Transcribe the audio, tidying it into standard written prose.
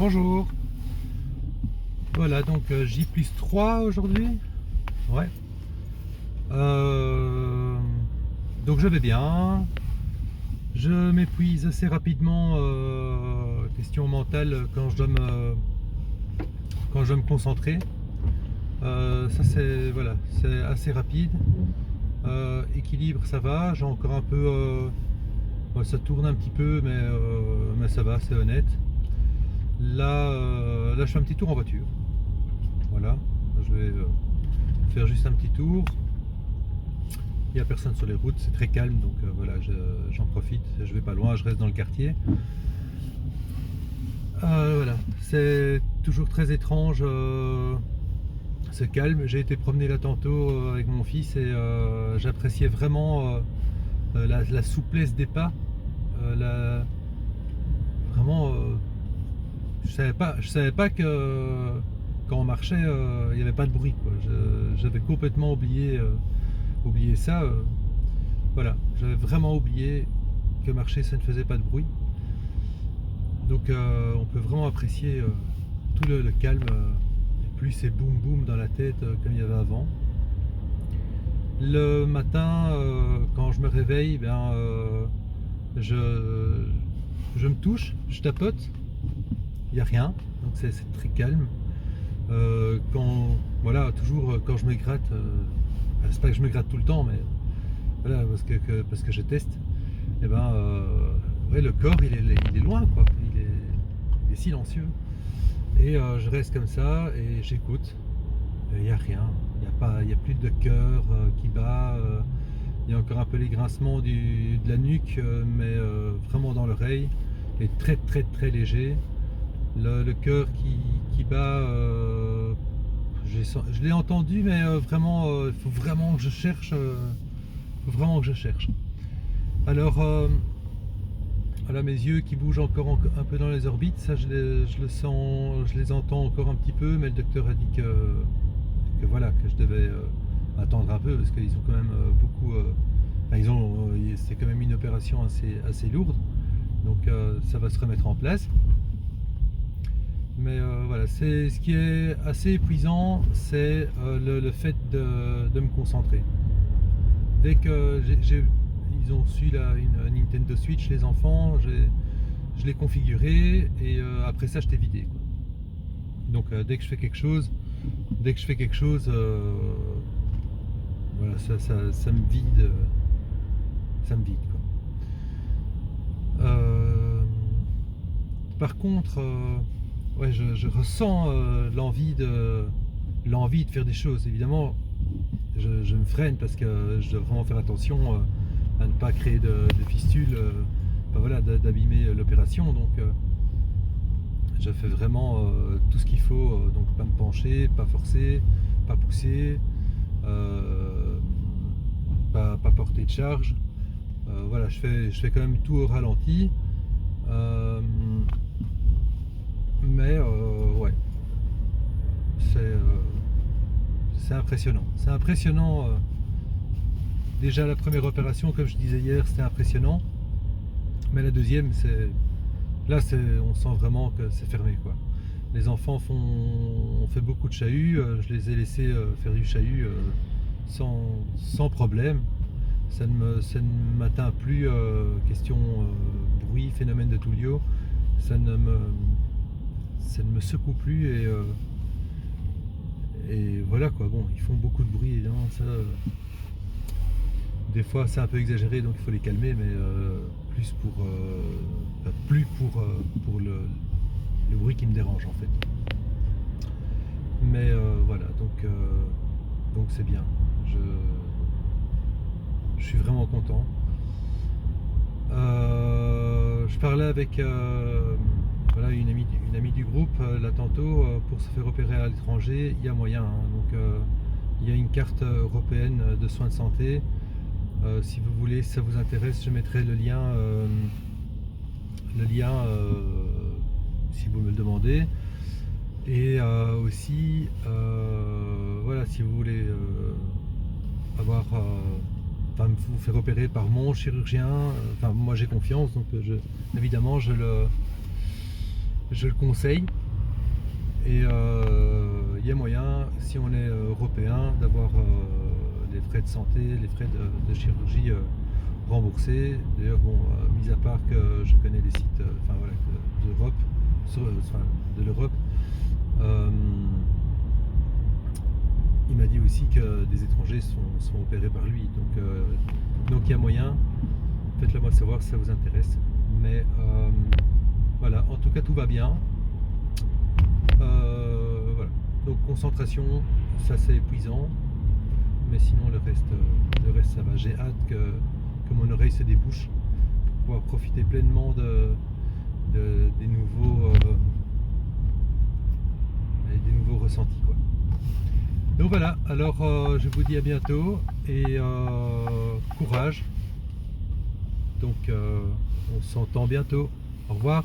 Bonjour. Voilà, donc J+3 aujourd'hui. Ouais. Euh, donc je vais bien. Je m'épuise assez rapidement, question mentale, quand je dois me concentrer. Ça c'est voilà, c'est assez rapide. Équilibre, ça va. J'ai encore un peu, ouais, ça tourne un petit peu, mais ça va, c'est honnête. Là, je fais un petit tour en voiture. Voilà, je vais faire juste un petit tour. Il n'y a personne sur les routes, c'est très calme, donc voilà, j'en profite. Je vais pas loin, je reste dans le quartier. Voilà, c'est toujours très étrange, ce calme. J'ai été promener là tantôt avec mon fils et j'appréciais vraiment la souplesse des pas. Vraiment, je savais pas que quand on marchait, il n'y avait pas de bruit, quoi. J'avais complètement oublié ça. Voilà, j'avais vraiment oublié que marcher, ça ne faisait pas de bruit. Donc on peut vraiment apprécier tout le calme, et plus c'est boum boum dans la tête comme il y avait avant. Le matin, quand je me réveille, je me touche, je tapote, il n'y a rien, donc c'est très calme. Voilà, toujours quand je me gratte, c'est pas que je me gratte tout le temps, mais voilà, parce que je teste, et ouais, le corps il est loin, quoi. Il est silencieux. Et je reste comme ça et j'écoute. Il n'y a rien. Il y a plus de cœur qui bat. Il y a encore un peu les grincements de la nuque, mais vraiment dans l'oreille. Et très très très léger. Le cœur qui bat, je l'ai entendu, mais vraiment, il faut vraiment que je cherche. Faut vraiment que je cherche. Alors, voilà, mes yeux qui bougent encore un peu dans les orbites, ça je le sens, je les entends encore un petit peu, mais le docteur a dit que voilà, que je devais attendre un peu parce qu'ils ont quand même beaucoup. C'est quand même une opération assez lourde, donc ça va se remettre en place. Mais voilà, c'est ce qui est assez épuisant, c'est le fait de me concentrer. Dès que ils ont reçu une Nintendo Switch, les enfants, je l'ai configuré et après ça je t'ai vidé, quoi. Donc dès que je fais quelque chose, voilà, ça me vide, quoi. Par contre, ouais, je ressens l'envie de faire des choses. Évidemment, je me freine parce que je dois vraiment faire attention à ne pas créer de fistules, voilà, d'abîmer l'opération. Donc je fais vraiment tout ce qu'il faut, donc pas me pencher, pas forcer, pas pousser, pas porter de charge. Voilà, je fais quand même tout au ralenti. Mais ouais, c'est impressionnant. C'est impressionnant. Déjà la première opération, comme je disais hier, c'était impressionnant. Mais la deuxième, on sent vraiment que c'est fermé, quoi. Les enfants ont fait beaucoup de chahut. Je les ai laissés faire du chahut sans problème. Ça ne m'atteint plus, question bruit, phénomène de Tullio. Ça ne me secoue plus et voilà, quoi. Bon, ils font beaucoup de bruit, évidemment, ça. Des fois c'est un peu exagéré, donc il faut les calmer, mais plus pour le bruit qui me dérange, en fait. Mais voilà, donc c'est bien. Je suis vraiment content. Je parlais avec voilà, une amie du groupe là tantôt, pour se faire opérer à l'étranger, il y a moyen, hein. Donc il y a une carte européenne de soins de santé. Si vous voulez, si ça vous intéresse, je mettrai le lien, si vous me le demandez. Et aussi, voilà, si vous voulez vous faire opérer par mon chirurgien, moi j'ai confiance, donc évidemment je le conseille. Et il y a moyen, si on est européen, d'avoir les frais de santé, les frais de chirurgie remboursés. D'ailleurs, bon, mis à part que je connais des sites enfin, voilà, d'Europe, enfin, de l'Europe, il m'a dit aussi que des étrangers sont opérés par lui. Donc il y a moyen, faites-le moi savoir si ça vous intéresse. Mais voilà, en tout cas tout va bien. Voilà. Donc concentration, ça c'est épuisant, mais sinon le reste ça va. J'ai hâte que mon oreille se débouche pour pouvoir profiter pleinement des nouveaux ressentis, quoi. Donc voilà, alors je vous dis à bientôt et courage. Donc on s'entend bientôt. Au revoir.